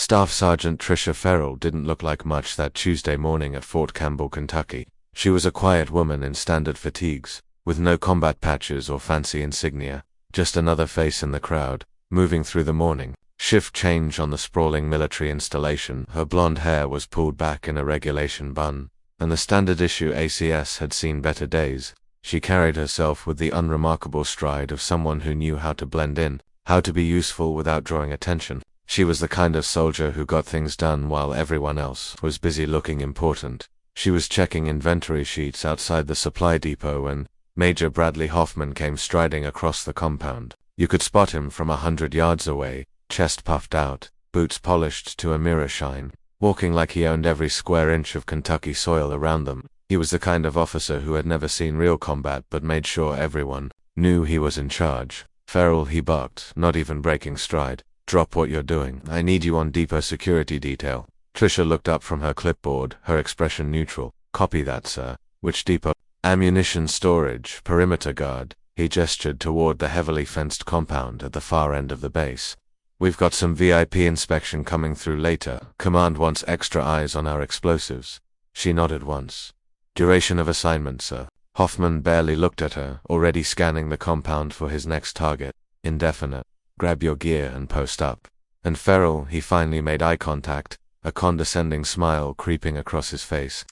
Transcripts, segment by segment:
Staff Sergeant Tricia Farrell didn't look like much that Tuesday morning at Fort Campbell, Kentucky. She was a quiet woman in standard fatigues, with no combat patches or fancy insignia, just another face in the crowd, moving through the morning shift change on the sprawling military installation. Her blonde hair was pulled back in a regulation bun, and the standard issue ACS had seen better days. She carried herself with the unremarkable stride of someone who knew how to blend in, how to be useful without drawing attention. She was the kind of soldier who got things done while everyone else was busy looking important. She was checking inventory sheets outside the supply depot when Major Bradley Hoffman came striding across the compound. You could spot him from 100 yards away, chest puffed out, boots polished to a mirror shine, walking like he owned every square inch of Kentucky soil around them. He was the kind of officer who had never seen real combat but made sure everyone knew he was in charge. "Farrell," he barked, not even breaking stride. "Drop what you're doing. I need you on depot security detail." Tricia looked up from her clipboard, her expression neutral. "Copy that, sir." "Which depot?" "Ammunition storage, perimeter guard." He gestured toward the heavily fenced compound at the far end of the base. "We've got some VIP inspection coming through later. Command wants extra eyes on our explosives." She nodded once. "Duration of assignment, sir." Hoffman barely looked at her, already scanning the compound for his next target. "Indefinite. Grab your gear and post up." And Farrell, he finally made eye contact, a condescending smile creeping across his face.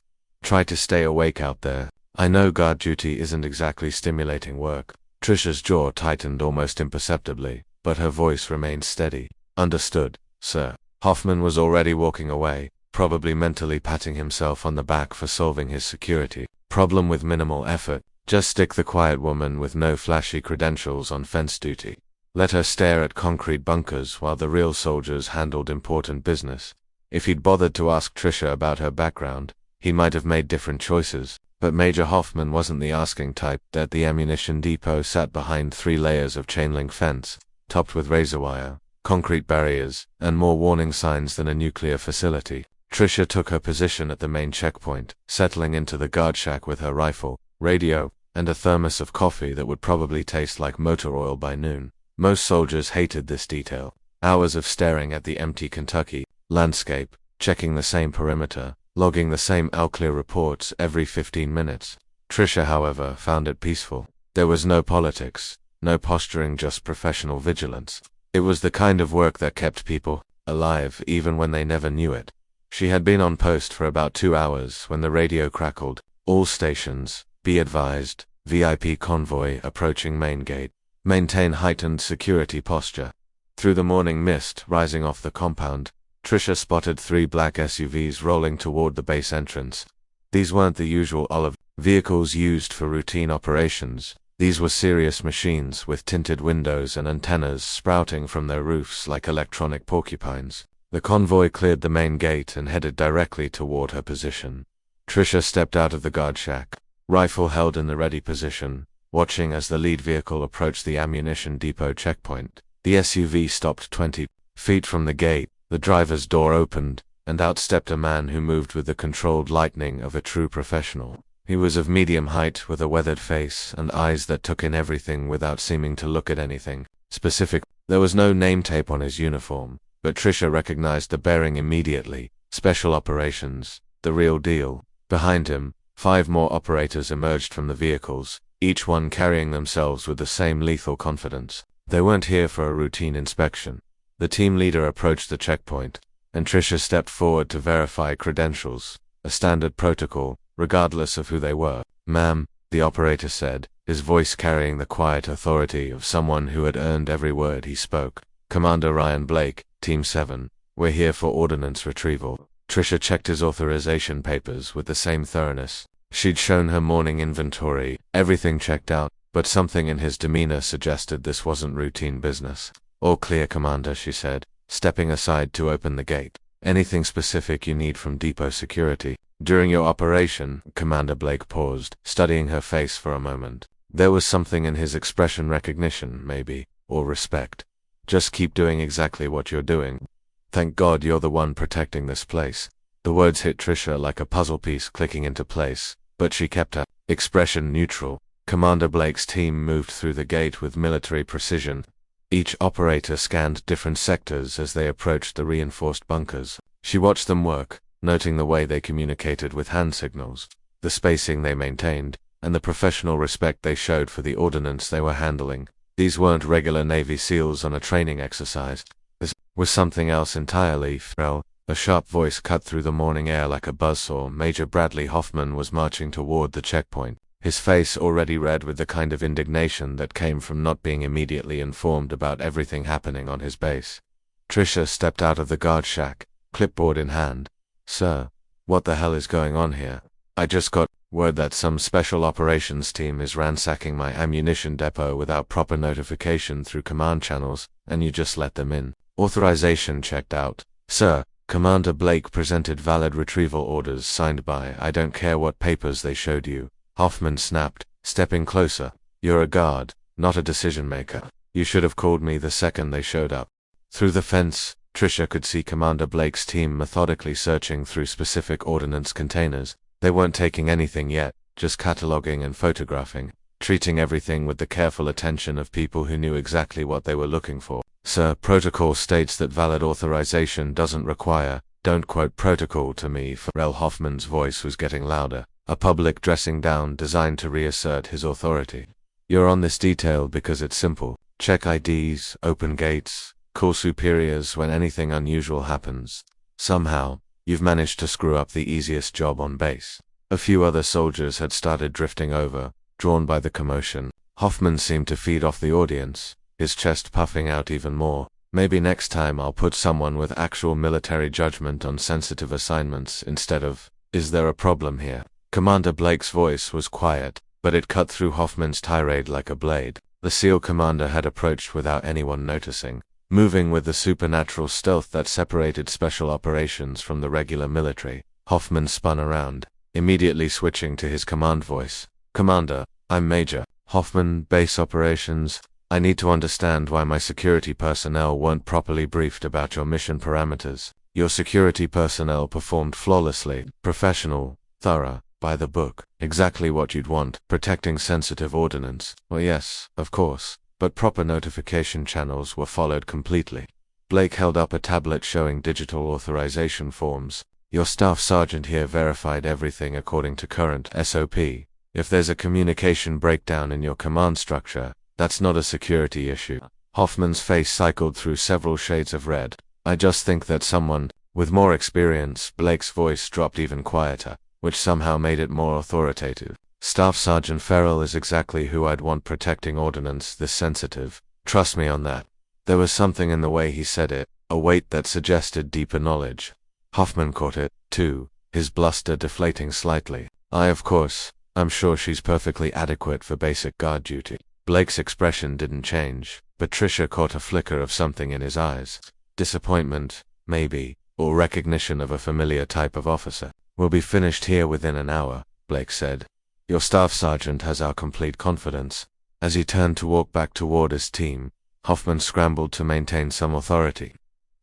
"Try to stay awake out there. I know guard duty isn't exactly stimulating work." Tricia's jaw tightened almost imperceptibly, but her voice remained steady. "Understood, sir." Hoffman was already walking away, probably mentally patting himself on the back for solving his security problem with minimal effort. Just stick the quiet woman with no flashy credentials on fence duty. Let her stare at concrete bunkers while the real soldiers handled important business. If he'd bothered to ask Tricia about her background, he might have made different choices. But Major Hoffman wasn't the asking type. At the ammunition depot sat behind 3 layers of chain-link fence, topped with razor wire, concrete barriers, and more warning signs than a nuclear facility. Tricia took her position at the main checkpoint, settling into the guard shack with her rifle, radio, and a thermos of coffee that would probably taste like motor oil by noon. Most soldiers hated this detail. Hours of staring at the empty Kentucky landscape, checking the same perimeter, logging the same all-clear reports every 15 minutes. Tricia, however, found it peaceful. There was no politics, no posturing, just professional vigilance. It was the kind of work that kept people alive even when they never knew it. She had been on post for about 2 hours when the radio crackled. "All stations, be advised, VIP convoy approaching main gate. Maintain heightened security posture." Through the morning mist rising off the compound, Tricia spotted 3 black SUVs rolling toward the base entrance. These weren't the usual olive vehicles used for routine operations. These were serious machines with tinted windows and antennas sprouting from their roofs like electronic porcupines. The convoy cleared the main gate and headed directly toward her position. Tricia stepped out of the guard shack, rifle held in the ready position, watching as the lead vehicle approached the ammunition depot checkpoint. The SUV stopped 20 feet from the gate. The driver's door opened, and out stepped a man who moved with the controlled lightning of a true professional. He was of medium height with a weathered face and eyes that took in everything without seeming to look at anything specific. There was no name tape on his uniform, but Tricia recognized the bearing immediately. Special Operations, the real deal. Behind him, 5 more operators emerged from the vehicles, each one carrying themselves with the same lethal confidence. They weren't here for a routine inspection. The team leader approached the checkpoint, and Tricia stepped forward to verify credentials, a standard protocol, regardless of who they were. "Ma'am," the operator said, his voice carrying the quiet authority of someone who had earned every word he spoke. "Commander Ryan Blake, Team 7, we're here for ordnance retrieval." Tricia checked his authorization papers with the same thoroughness. She'd shown her morning inventory, everything checked out, but something in his demeanor suggested this wasn't routine business. "All clear, Commander," she said, stepping aside to open the gate. "Anything specific you need from depot security?" "During your operation," Commander Blake paused, studying her face for a moment. There was something in his expression, recognition, maybe, or respect. "Just keep doing exactly what you're doing. Thank God you're the one protecting this place." The words hit Tricia like a puzzle piece clicking into place, but she kept her expression neutral. Commander Blake's team moved through the gate with military precision, Each operator scanned different sectors as they approached the reinforced bunkers. She watched them work, noting the way they communicated with hand signals, the spacing they maintained, and the professional respect they showed for the ordnance they were handling. These weren't regular Navy SEALs on a training exercise. This was something else entirely. Farrell, a sharp voice cut through the morning air like a buzzsaw. Major Bradley Hoffman was marching toward the checkpoint, his face already red with the kind of indignation that came from not being immediately informed about everything happening on his base. Tricia stepped out of the guard shack, clipboard in hand. "Sir, what the hell is going on here? I just got word that some special operations team is ransacking my ammunition depot without proper notification through command channels, and you just let them in." Authorization checked out. "Sir, Commander Blake presented valid retrieval orders signed by I don't care what papers they showed you," Hoffman snapped, stepping closer. "You're a guard, not a decision maker. You should have called me the second they showed up." Through the fence, Tricia could see Commander Blake's team methodically searching through specific ordnance containers. They weren't taking anything yet, just cataloging and photographing, treating everything with the careful attention of people who knew exactly what they were looking for. "Sir, protocol states that valid authorization doesn't require." "Don't quote protocol to me." Farrell Hoffman's voice was getting louder, a public dressing down designed to reassert his authority. "You're on this detail because it's simple. Check IDs, open gates, call superiors when anything unusual happens. Somehow, you've managed to screw up the easiest job on base." A few other soldiers had started drifting over, drawn by the commotion. Hoffman seemed to feed off the audience, his chest puffing out even more. "Maybe next time I'll put someone with actual military judgment on sensitive assignments instead of, is there a problem here?" Commander Blake's voice was quiet, but it cut through Hoffman's tirade like a blade. The SEAL commander had approached without anyone noticing, moving with the supernatural stealth that separated special operations from the regular military. Hoffman spun around, immediately switching to his command voice. "Commander, I'm Major Hoffman, base operations. I need to understand why my security personnel weren't properly briefed about your mission parameters. Your security personnel performed flawlessly, professional, thorough, by the book. Exactly what you'd want, protecting sensitive ordnance. Well, yes, of course, but proper notification channels were followed completely." Blake held up a tablet showing digital authorization forms. "Your staff sergeant here verified everything according to current SOP. If there's a communication breakdown in your command structure, that's not a security issue." Hoffman's face cycled through several shades of red. "I just think that someone with more experience." Blake's voice dropped even quieter, which somehow made it more authoritative. "Staff Sergeant Farrell is exactly who I'd want protecting ordnance this sensitive. Trust me on that." There was something in the way he said it, a weight that suggested deeper knowledge. Hoffman caught it, too, his bluster deflating slightly. Of course, I'm sure she's perfectly adequate for basic guard duty." Blake's expression didn't change, but Tricia caught a flicker of something in his eyes. Disappointment, maybe, or recognition of a familiar type of officer. "We'll be finished here within an hour," Blake said. "Your staff sergeant has our complete confidence." As he turned to walk back toward his team, Hoffman scrambled to maintain some authority.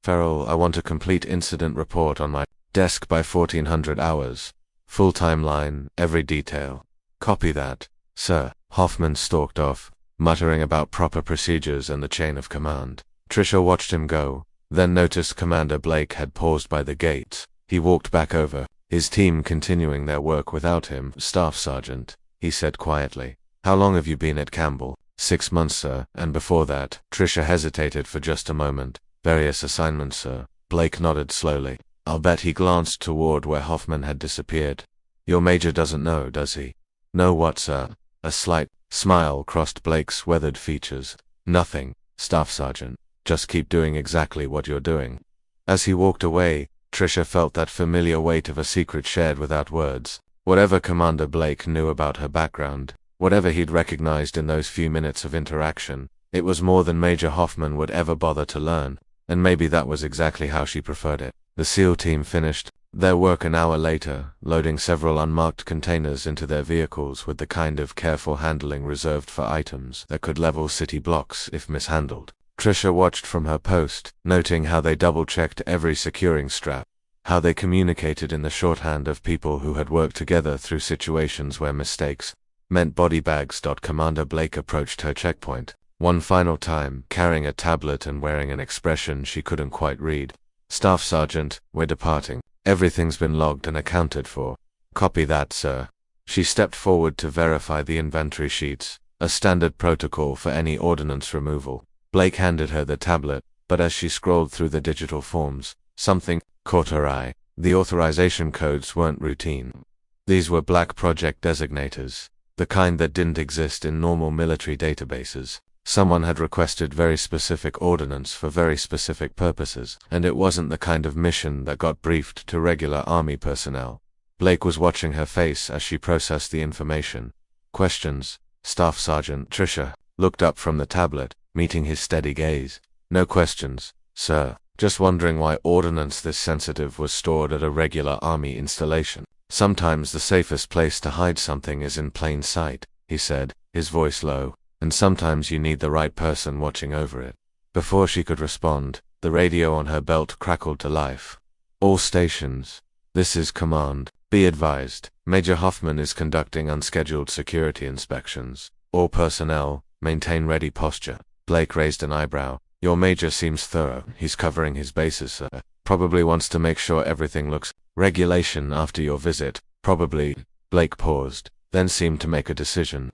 "Farrell, I want a complete incident report on my desk by 1400 hours. Full timeline, every detail." "Copy that, sir." Hoffman stalked off, muttering about proper procedures and the chain of command. Tricia watched him go, then noticed Commander Blake had paused by the gate. He walked back over, his team continuing their work without him. "Staff Sergeant," he said quietly. "How long have you been at Campbell?" 6 months, sir. "And before that?" Tricia hesitated for just a moment. "Various assignments, sir." Blake nodded slowly. I'll bet he glanced toward where Hoffman had disappeared. "Your major doesn't know, does he?" "Know what, sir?" A slight smile crossed Blake's weathered features. "Nothing, Staff Sergeant. Just keep doing exactly what you're doing." As he walked away, Tricia felt that familiar weight of a secret shared without words. Whatever Commander Blake knew about her background, whatever he'd recognized in those few minutes of interaction, it was more than Major Hoffman would ever bother to learn, and maybe that was exactly how she preferred it. The SEAL team finished their work an hour later, loading several unmarked containers into their vehicles with the kind of careful handling reserved for items that could level city blocks if mishandled. Tricia watched from her post, noting how they double-checked every securing strap, how they communicated in the shorthand of people who had worked together through situations where mistakes meant body bags. Commander Blake approached her checkpoint. One final time, carrying a tablet and wearing an expression she couldn't quite read. Staff Sergeant, we're departing. Everything's been logged and accounted for. Copy that, sir. She stepped forward to verify the inventory sheets, a standard protocol for any ordnance removal. Blake handed her the tablet, but as she scrolled through the digital forms, something caught her eye. The authorization codes weren't routine. These were black project designators, the kind that didn't exist in normal military databases. Someone had requested very specific ordnance for very specific purposes, and it wasn't the kind of mission that got briefed to regular army personnel. Blake was watching her face as she processed the information. Questions? Staff Sergeant Trisha looked up from the tablet, meeting his steady gaze. No questions, sir. Just wondering why ordnance this sensitive was stored at a regular army installation. Sometimes the safest place to hide something is in plain sight, he said, his voice low, and sometimes you need the right person watching over it. Before she could respond, the radio on her belt crackled to life. All stations. This is command. Be advised, Major Hoffman is conducting unscheduled security inspections. All personnel, maintain ready posture. Blake raised an eyebrow. Your major seems thorough. He's covering his bases, sir. Probably wants to make sure everything looks regulation after your visit. Probably. Blake paused, then seemed to make a decision.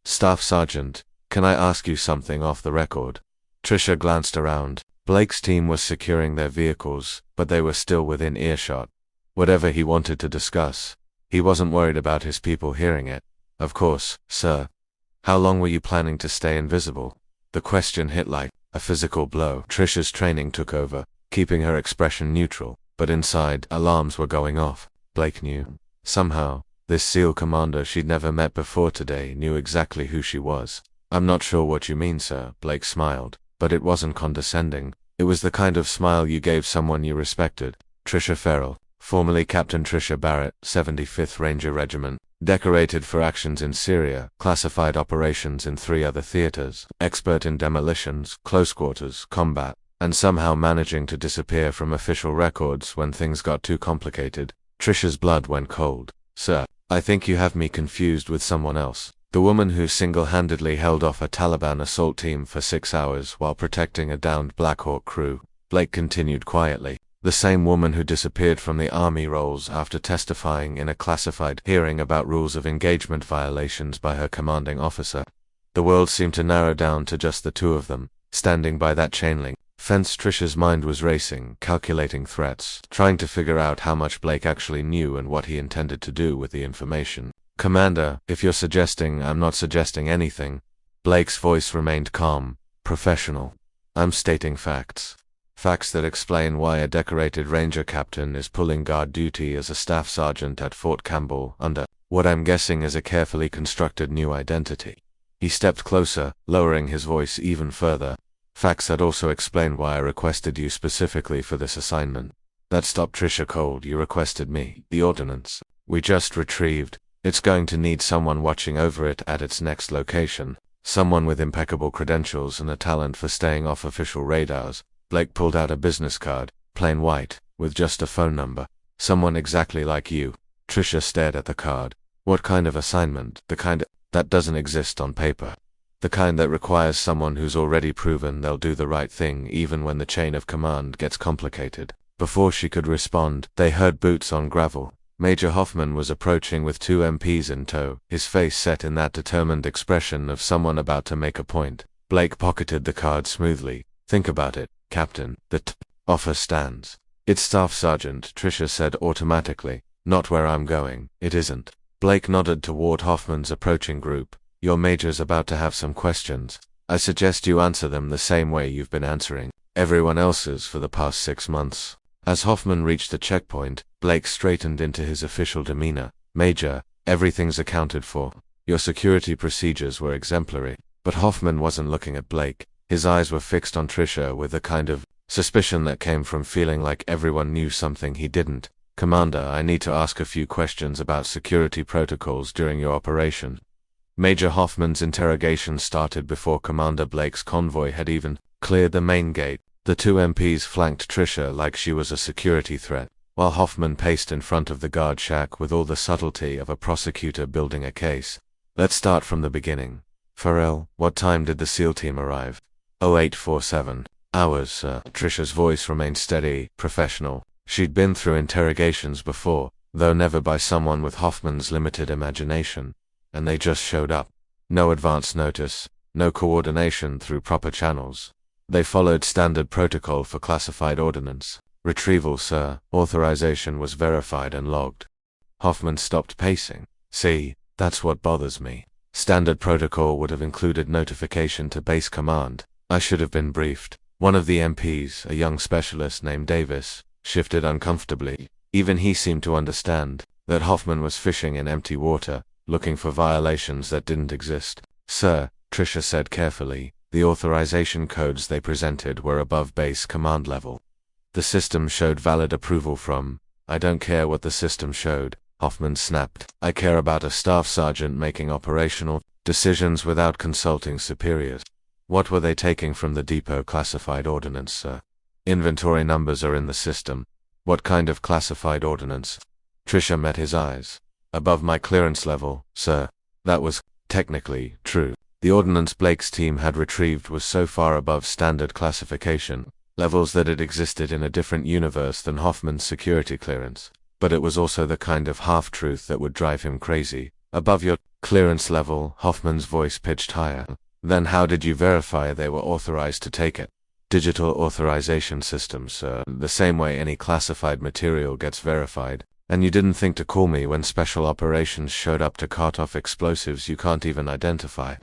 Staff Sergeant, can I ask you something off the record? Trisha glanced around. Blake's team was securing their vehicles, but they were still within earshot. Whatever he wanted to discuss, he wasn't worried about his people hearing it. Of course, sir. How long were you planning to stay invisible? The question hit like a physical blow. Trisha's training took over, keeping her expression neutral, but inside, alarms were going off. Blake knew. Somehow, this SEAL commander she'd never met before today knew exactly who she was. I'm not sure what you mean, sir, Blake smiled, but it wasn't condescending. It was the kind of smile you gave someone you respected. Trisha Farrell, formerly Captain Trisha Barrett, 75th Ranger Regiment, decorated for actions in Syria, classified operations in 3 other theaters, expert in demolitions, close quarters, combat, and somehow managing to disappear from official records when things got too complicated. Trisha's blood went cold. Sir, I think you have me confused with someone else. The woman who single-handedly held off a Taliban assault team for 6 hours while protecting a downed Black Hawk crew. Blake continued quietly. The same woman who disappeared from the army rolls after testifying in a classified hearing about rules of engagement violations by her commanding officer. The world seemed to narrow down to just the two of them, standing by that chain link fence. Trisha's mind was racing, calculating threats, trying to figure out how much Blake actually knew and what he intended to do with the information. Commander, if you're suggesting, I'm not suggesting anything. Blake's voice remained calm, professional. I'm stating facts. Facts that explain why a decorated ranger captain is pulling guard duty as a staff sergeant at Fort Campbell under what I'm guessing is a carefully constructed new identity. He stepped closer, lowering his voice even further. Facts that also explain why I requested you specifically for this assignment. That stopped Trisha cold. You requested me. The ordnance we just retrieved. It's going to need someone watching over it at its next location. Someone with impeccable credentials and a talent for staying off official radars. Blake pulled out a business card, plain white, with just a phone number. Someone exactly like you. Trisha stared at the card. What kind of assignment? The kind that doesn't exist on paper. The kind that requires someone who's already proven they'll do the right thing even when the chain of command gets complicated. Before she could respond, they heard boots on gravel. Major Hoffman was approaching with 2 MPs in tow, his face set in that determined expression of someone about to make a point. Blake pocketed the card smoothly. Think about it, Captain. The offer stands. It's Staff Sergeant, Trisha said automatically. Not where I'm going. It isn't. Blake nodded toward Hoffman's approaching group. Your major's about to have some questions. I suggest you answer them the same way you've been answering everyone else's for the past 6 months. As Hoffman reached the checkpoint, Blake straightened into his official demeanor. Major, everything's accounted for. Your security procedures were exemplary. But Hoffman wasn't looking at Blake. His eyes were fixed on Trisha with the kind of suspicion that came from feeling like everyone knew something he didn't. Commander, I need to ask a few questions about security protocols during your operation. Major Hoffman's interrogation started before Commander Blake's convoy had even cleared the main gate. The 2 MPs flanked Trisha like she was a security threat, while Hoffman paced in front of the guard shack with all the subtlety of a prosecutor building a case. Let's start from the beginning. Farrell, what time did the SEAL team arrive? 0847 hours, sir. Trisha's voice remained steady, professional. She'd been through interrogations before, though never by someone with Hoffman's limited imagination. And they just showed up. No advance notice, no coordination through proper channels. They followed standard protocol for classified ordnance. Retrieval, sir. Authorization was verified and logged. Hoffman stopped pacing. See, that's what bothers me. Standard protocol would have included notification to base command. I should have been briefed. One of the MPs, a young specialist named Davis, shifted uncomfortably. Even he seemed to understand that Hoffman was fishing in empty water, looking for violations that didn't exist. Sir, Trisha said carefully, the authorization codes they presented were above base command level. The system showed valid approval from. I don't care what the system showed, Hoffman snapped. I care about a staff sergeant making operational decisions without consulting superiors. What were they taking from the depot classified ordnance, sir? Inventory numbers are in the system. What kind of classified ordnance? Trisha met his eyes. Above my clearance level, sir. That was technically true. The ordnance Blake's team had retrieved was so far above standard classification levels that it existed in a different universe than Hoffman's security clearance. But it was also the kind of half-truth that would drive him crazy. Above your clearance level, Hoffman's voice pitched higher. Then how did you verify they were authorized to take it? Digital authorization systems, sir. The same way any classified material gets verified. And you didn't think to call me when special operations showed up to cart off explosives you can't even identify.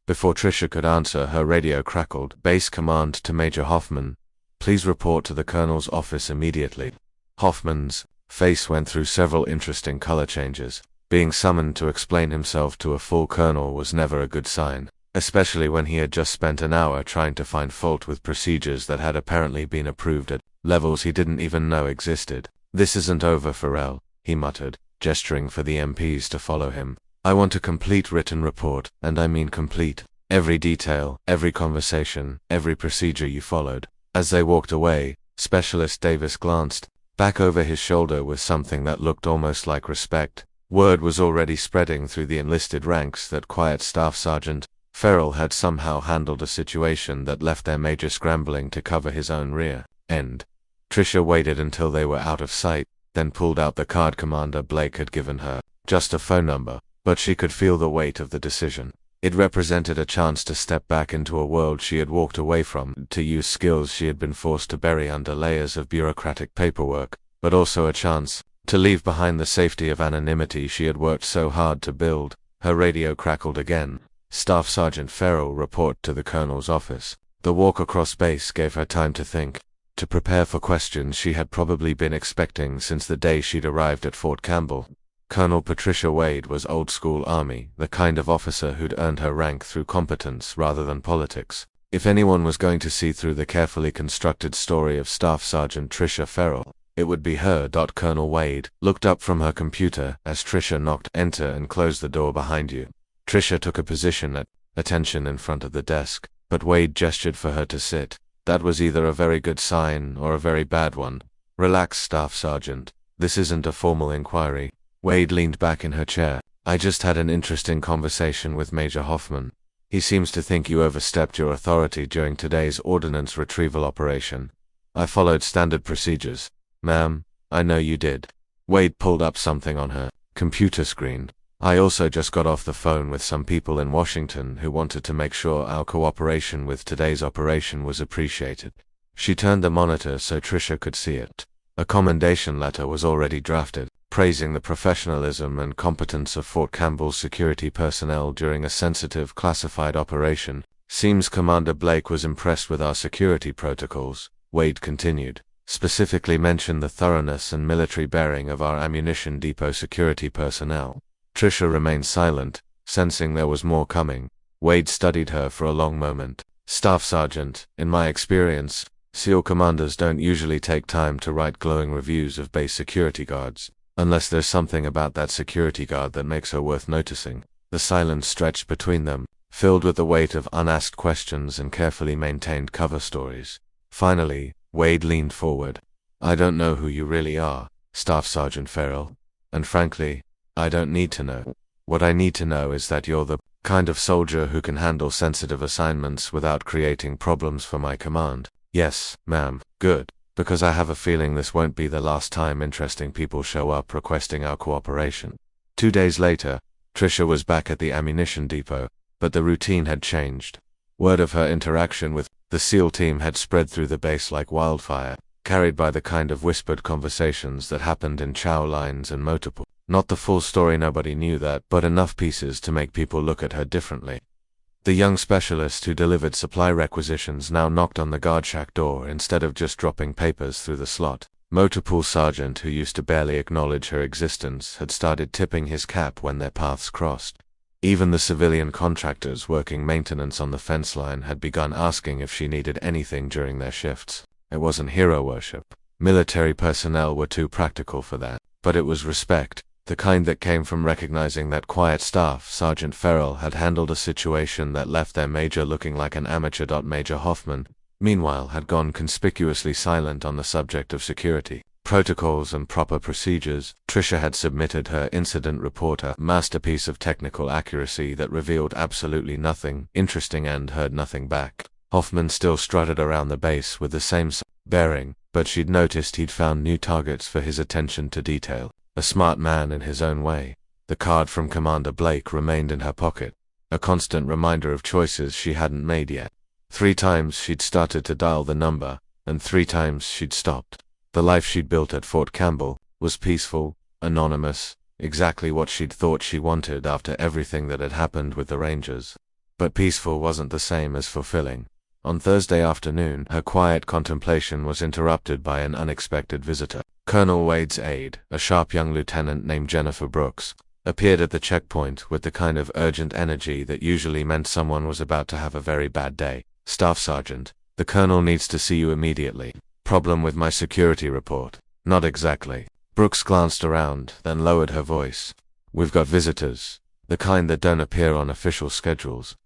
Before Trisha could answer, her radio crackled. Base command to Major Hoffman. Please report to the colonel's office immediately. Hoffman's face went through several interesting color changes. Being summoned to explain himself to a full colonel was never a good sign, especially when he had just spent an hour trying to find fault with procedures that had apparently been approved at levels he didn't even know existed. This isn't over, Farrell, he muttered, gesturing for the MPs to follow him. I want a complete written report, and I mean complete. Every detail, every conversation, every procedure you followed. As they walked away, Specialist Davis glanced back over his shoulder with something that looked almost like respect. Word was already spreading through the enlisted ranks that quiet Staff Sergeant Farrell had somehow handled a situation that left their major scrambling to cover his own rear end. Trisha waited until they were out of sight, then pulled out the card Commander Blake had given her. Just a phone number, but she could feel the weight of the decision. It represented a chance to step back into a world she had walked away from, to use skills she had been forced to bury under layers of bureaucratic paperwork, but also a chance to leave behind the safety of anonymity she had worked so hard to build. Her radio crackled again. Staff Sergeant Farrell, report to the colonel's office. The walk across base gave her time to think, to prepare for questions she had probably been expecting since the day she'd arrived at Fort Campbell. Colonel Patricia Wade was old-school Army, the kind of officer who'd earned her rank through competence rather than politics. If anyone was going to see through the carefully constructed story of Staff Sergeant Trisha Farrell, it would be her. Colonel Wade looked up from her computer as Trisha knocked enter and closed the door behind you. Trisha took a position at attention in front of the desk, but Wade gestured for her to sit. That was either a very good sign or a very bad one. Relax, Staff Sergeant. This isn't a formal inquiry. Wade leaned back in her chair. I just had an interesting conversation with Major Hoffman. He seems to think you overstepped your authority during today's ordnance retrieval operation. I followed standard procedures. Ma'am, I know you did. Wade pulled up something on her computer screen. I also just got off the phone with some people in Washington who wanted to make sure our cooperation with today's operation was appreciated. She turned the monitor so Trisha could see it. A commendation letter was already drafted, praising the professionalism and competence of Fort Campbell's security personnel during a sensitive classified operation. Seems Commander Blake was impressed with our security protocols, Wade continued. Specifically mentioned the thoroughness and military bearing of our ammunition depot security personnel. Trisha remained silent, sensing there was more coming. Wade studied her for a long moment. Staff Sergeant, in my experience, SEAL commanders don't usually take time to write glowing reviews of base security guards, unless there's something about that security guard that makes her worth noticing. The silence stretched between them, filled with the weight of unasked questions and carefully maintained cover stories. Finally, Wade leaned forward. I don't know who you really are, Staff Sergeant Farrell, and frankly, I don't need to know. What I need to know is that you're the Kind of soldier who can handle sensitive assignments without creating problems for my command. Yes, ma'am. Good. Because I have a feeling this won't be the last time interesting people show up requesting our cooperation. 2 days later, Trisha was back at the ammunition depot, but the routine had changed. Word of her interaction with the SEAL team had spread through the base like wildfire, carried by the kind of whispered conversations that happened in chow lines and motor pool. Not the full story, nobody knew that, but enough pieces to make people look at her differently. The young specialist who delivered supply requisitions now knocked on the guard shack door instead of just dropping papers through the slot. Motor pool sergeant, who used to barely acknowledge her existence, had started tipping his cap when their paths crossed. Even the civilian contractors working maintenance on the fence line had begun asking if she needed anything during their shifts. It wasn't hero worship. Military personnel were too practical for that. But it was respect, the kind that came from recognizing that quiet staff Sergeant Farrell had handled a situation that left their major looking like an amateur. Major Hoffman, meanwhile, had gone conspicuously silent on the subject of security protocols and proper procedures. Trisha had submitted her incident report, a masterpiece of technical accuracy that revealed absolutely nothing interesting, and heard nothing back. Hoffman still strutted around the base with the same bearing, but she'd noticed he'd found new targets for his attention to detail. A smart man in his own way. The card from Commander Blake remained in her pocket, a constant reminder of choices she hadn't made yet. 3 times she'd started to dial the number, and 3 times she'd stopped. The life she'd built at Fort Campbell was peaceful, anonymous, exactly what she'd thought she wanted after everything that had happened with the Rangers. But peaceful wasn't the same as fulfilling. On Thursday afternoon, her quiet contemplation was interrupted by an unexpected visitor. Colonel Wade's aide, a sharp young lieutenant named Jennifer Brooks, appeared at the checkpoint with the kind of urgent energy that usually meant someone was about to have a very bad day. Staff Sergeant, the Colonel needs to see you immediately. Problem with my security report? Not exactly. Brooks glanced around, then lowered her voice. We've got visitors, the kind that don't appear on official schedules.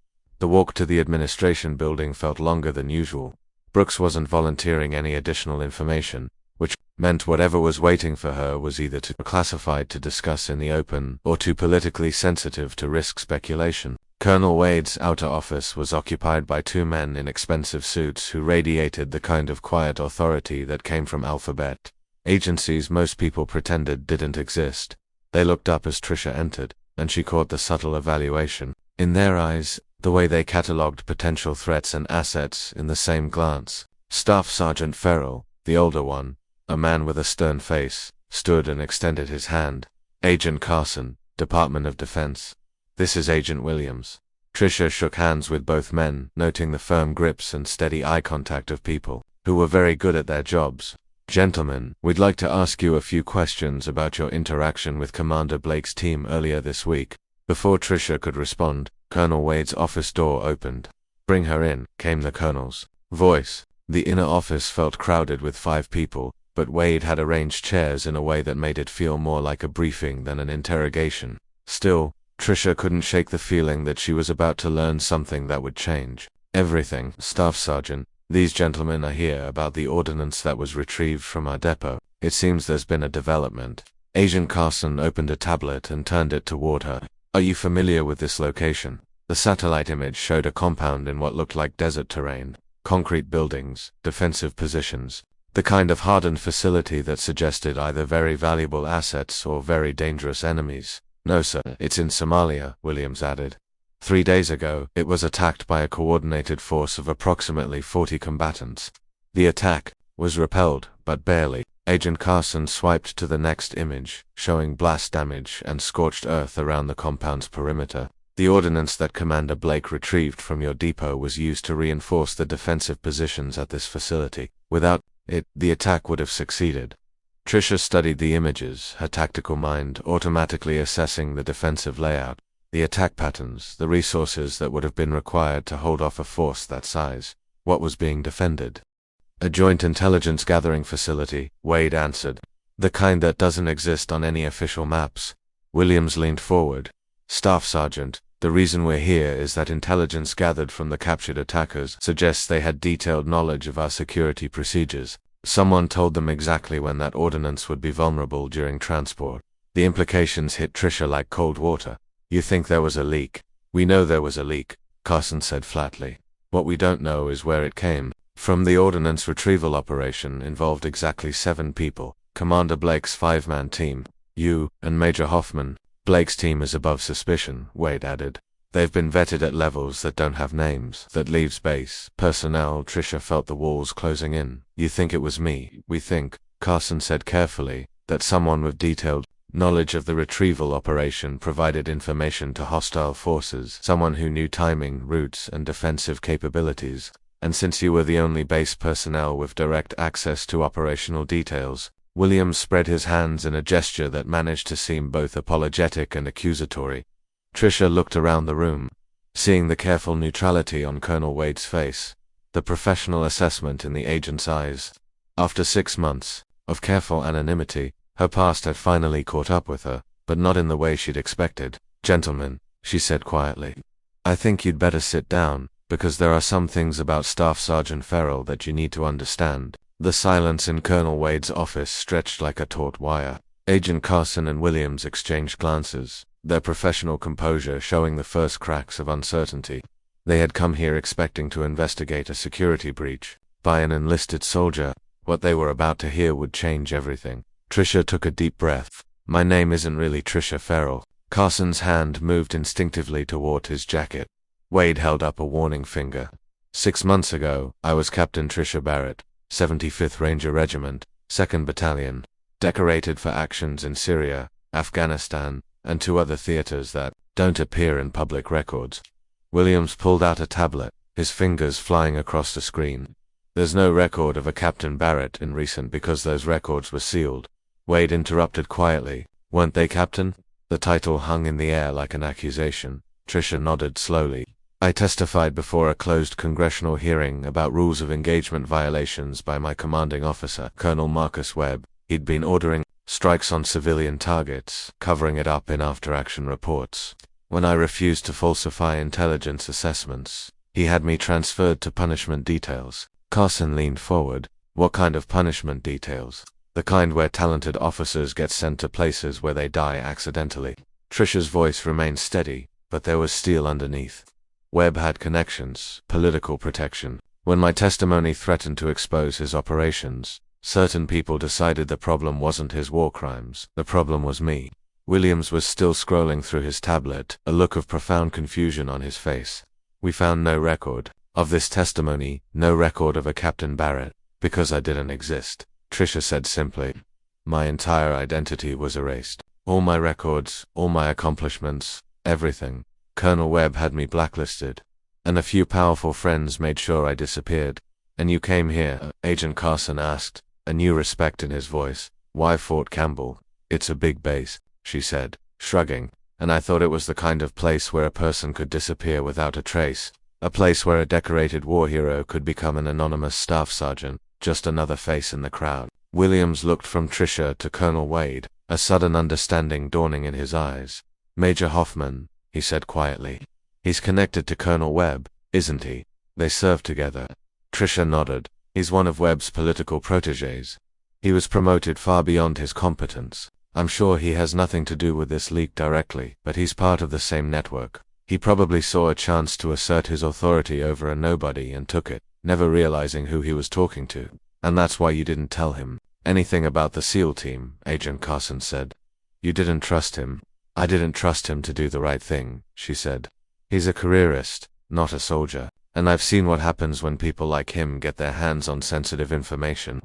The walk to the administration building felt longer than usual. Brooks wasn't volunteering any additional information, which meant whatever was waiting for her was either too classified to discuss in the open or too politically sensitive to risk speculation. Colonel Wade's outer office was occupied by 2 men in expensive suits who radiated the kind of quiet authority that came from Alphabet, agencies most people pretended didn't exist. They looked up as Trisha entered, and she caught the subtle evaluation. In their eyes, the way they catalogued potential threats and assets in the same glance. Staff Sergeant Farrell, the older one, a man with a stern face, stood and extended his hand. Agent Carson, Department of Defense. This is Agent Williams. Trisha shook hands with both men, noting the firm grips and steady eye contact of people who were very good at their jobs. Gentlemen, we'd like to ask you a few questions about your interaction with Commander Blake's team earlier this week. Before Trisha could respond, Colonel Wade's office door opened. Bring her in, came the Colonel's voice. The inner office felt crowded with 5 people, but Wade had arranged chairs in a way that made it feel more like a briefing than an interrogation. Still, Trisha couldn't shake the feeling that she was about to learn something that would change everything. Staff Sergeant, these gentlemen are here about the ordnance that was retrieved from our depot. It seems there's been a development. Agent Carson opened a tablet and turned it toward her. Are you familiar with this location? The satellite image showed a compound in what looked like desert terrain. Concrete buildings, defensive positions. The kind of hardened facility that suggested either very valuable assets or very dangerous enemies. No sir, it's in Somalia, Williams added. 3 days ago, it was attacked by a coordinated force of approximately 40 combatants. The attack was repelled, but barely. Agent Carson swiped to the next image, showing blast damage and scorched earth around the compound's perimeter. The ordnance that Commander Blake retrieved from your depot was used to reinforce the defensive positions at this facility. Without it, the attack would have succeeded. Trisha studied the images, her tactical mind automatically assessing the defensive layout, the attack patterns, the resources that would have been required to hold off a force that size. What was being defended? A joint intelligence gathering facility, Wade answered. The kind that doesn't exist on any official maps. Williams leaned forward. Staff Sergeant, the reason we're here is that intelligence gathered from the captured attackers suggests they had detailed knowledge of our security procedures. Someone told them exactly when that ordnance would be vulnerable during transport. The implications hit Trisha like cold water. You think there was a leak? We know there was a leak, Carson said flatly. What we don't know is where it came from. The ordnance retrieval operation involved exactly 7 people. Commander Blake's 5-man team, you, and Major Hoffman. Blake's team is above suspicion, Wade added. They've been vetted at levels that don't have names. That leaves base personnel. Tricia felt the walls closing in. You think it was me? We think, Carson said carefully, that someone with detailed knowledge of the retrieval operation provided information to hostile forces, someone who knew timing, routes, and defensive capabilities. And since you were the only base personnel with direct access to operational details, Williams spread his hands in a gesture that managed to seem both apologetic and accusatory. Tricia looked around the room, seeing the careful neutrality on Colonel Wade's face, the professional assessment in the agent's eyes. After 6 months of careful anonymity, her past had finally caught up with her, but not in the way she'd expected. Gentlemen, she said quietly, I think you'd better sit down, because there are some things about Staff Sergeant Farrell that you need to understand. The silence in Colonel Wade's office stretched like a taut wire. Agent Carson and Williams exchanged glances, their professional composure showing the first cracks of uncertainty. They had come here expecting to investigate a security breach by an enlisted soldier. What they were about to hear would change everything. Tricia took a deep breath. My name isn't really Tricia Farrell. Carson's hand moved instinctively toward his jacket. Wade held up a warning finger. 6 months ago, I was Captain Tricia Barrett, 75th Ranger Regiment, 2nd Battalion, decorated for actions in Syria, Afghanistan, and 2 other theaters that don't appear in public records. Williams pulled out a tablet, his fingers flying across the screen. There's no record of a Captain Barrett in recent because those records were sealed. Wade interrupted quietly. Weren't they, Captain? The title hung in the air like an accusation. Tricia nodded slowly. I testified before a closed congressional hearing about rules of engagement violations by my commanding officer, Colonel Marcus Webb. He'd been ordering strikes on civilian targets, covering it up in after-action reports. When I refused to falsify intelligence assessments, he had me transferred to punishment details. Carson leaned forward. What kind of punishment details? The kind where talented officers get sent to places where they die accidentally. Tricia's voice remained steady, but there was steel underneath. Webb had connections, political protection. When my testimony threatened to expose his operations, certain people decided the problem wasn't his war crimes. The problem was me. Williams was still scrolling through his tablet, a look of profound confusion on his face. We found no record of this testimony, no record of a Captain Barrett, because I didn't exist, Tricia said simply. My entire identity was erased. All my records, all my accomplishments, everything. Colonel Webb had me blacklisted, and a few powerful friends made sure I disappeared. And you came here, Agent Carson asked, a new respect in his voice. Why Fort Campbell? It's a big base, she said, shrugging, and I thought it was the kind of place where a person could disappear without a trace. A place where a decorated war hero could become an anonymous staff sergeant, just another face in the crowd. Williams looked from Tricia to Colonel Wade, a sudden understanding dawning in his eyes. Major Hoffman, he said quietly. He's connected to Colonel Webb, isn't he? They served together. Tricia nodded. He's one of Webb's political protégés. He was promoted far beyond his competence. I'm sure he has nothing to do with this leak directly, but he's part of the same network. He probably saw a chance to assert his authority over a nobody and took it, never realizing who he was talking to. And that's why you didn't tell him anything about the SEAL team, Agent Carson said. You didn't trust him. I didn't trust him to do the right thing, she said. He's a careerist, not a soldier, and I've seen what happens when people like him get their hands on sensitive information.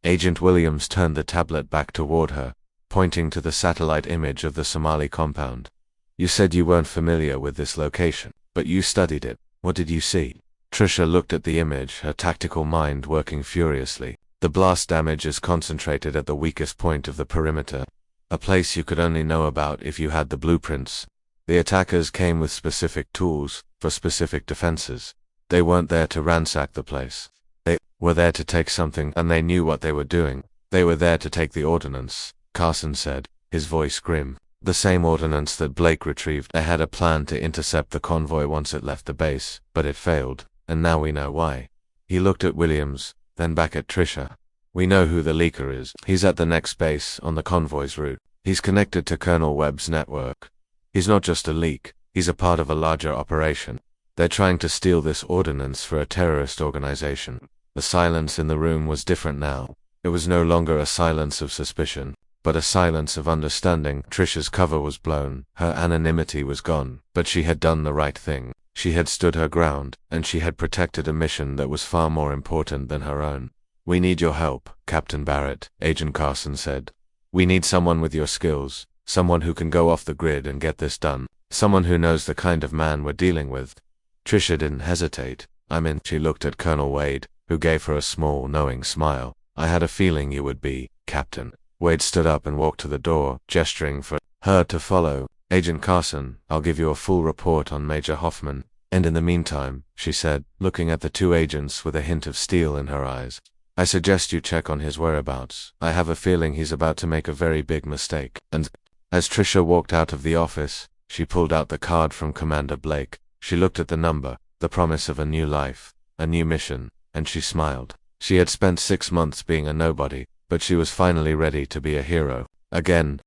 Agent Williams turned the tablet back toward her, pointing to the satellite image of the Somali compound. You said you weren't familiar with this location, but you studied it. What did you see? Tricia looked at the image, her tactical mind working furiously. The blast damage is concentrated at the weakest point of the perimeter, a place you could only know about if you had the blueprints. The attackers came with specific tools, for specific defenses. They weren't there to ransack the place. They were there to take something, and they knew what they were doing. They were there to take the ordnance, Carson said, his voice grim. The same ordnance that Blake retrieved. They had a plan to intercept the convoy once it left the base, but it failed, and now we know why. He looked at Williams, then back at Tricia. We know who the leaker is. He's at the next base, on the convoy's route. He's connected to Colonel Webb's network. He's not just a leak. He's a part of a larger operation. They're trying to steal this ordnance for a terrorist organization. The silence in the room was different now. It was no longer a silence of suspicion, but a silence of understanding. Trisha's cover was blown, her anonymity was gone, but she had done the right thing. She had stood her ground, and she had protected a mission that was far more important than her own. "We need your help, Captain Barrett," Agent Carson said. "We need someone with your skills, someone who can go off the grid and get this done, someone who knows the kind of man we're dealing with." Trisha didn't hesitate. "I'm in." She looked at Colonel Wade, who gave her a small, knowing smile. "I had a feeling you would be, Captain." Wade stood up and walked to the door, gesturing for her to follow. "Agent Carson, I'll give you a full report on Major Hoffman. And in the meantime," she said, looking at the two agents with a hint of steel in her eyes, "I suggest you check on his whereabouts. I have a feeling he's about to make a very big mistake." And as Trisha walked out of the office, she pulled out the card from Commander Blake. She looked at the number, the promise of a new life, a new mission, and she smiled. She had spent 6 months being a nobody, but she was finally ready to be a hero. Again,